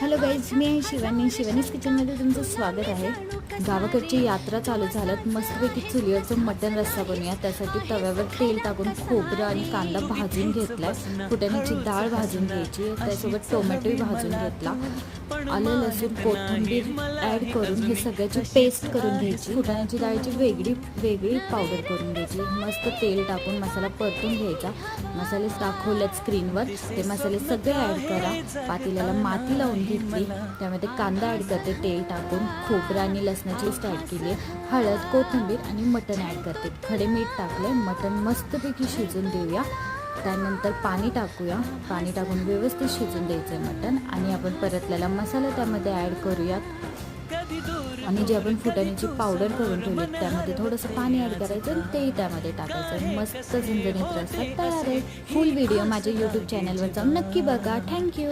Hello guys, मी आहे शिवानीज किचनमध्ये तुमचं स्वागत आहे। गावाकडची यात्रा चालू झाल्यात। मस्तपैकी चुलीवरचं मटण रस्सा बनवूया। त्यासाठी तव्यावर तेल टाकून खोबरं आणि कांदा भाजून घेतला, फुटाण्याची डाळ भाजून घ्यायची, त्यासोबत टोमॅटोही भाजून घेतला, आलं लसूण कोथिंबीर ॲड करून हे सगळ्याची पेस्ट करून घ्यायची। फुटाण्याची डाळीची वेगळी पावडर करून घ्यायची। मस्त तेल टाकून मसाला परतून घ्यायचा। मसाले दाखवलेत स्क्रीनवर, ते मसाले सगळे ॲड करा। पातेल्याला माती लावून घेतली, त्यामध्ये कांदा ॲड करते, तेल टाकून खोबरं आणि लसणाची पेस्ट ॲड केली, हळद कोथिंबीर आणि मटण ॲड करते, खडे मीठ टाकले, मटण मस्तपैकी शिजून देऊया। त्यानंतर पाणी टाकूया, पाणी टाकून व्यवस्थित शिजून द्यायचं आहे मटण। आणि आपण परतलेला मसाला त्यामध्ये ॲड करूयात आणि जे आपण फुटाण्याची पावडर करून ठेवली त्यामध्ये थोडंसं पाणी ॲड करायचं आणि तेही त्यामध्ये टाकायचं। मस्त झणझणीत रस्सा तयार आहे। फुल व्हिडिओ माझ्या यूट्यूब चॅनलवर जाऊन नक्की बघा। थँक्यू।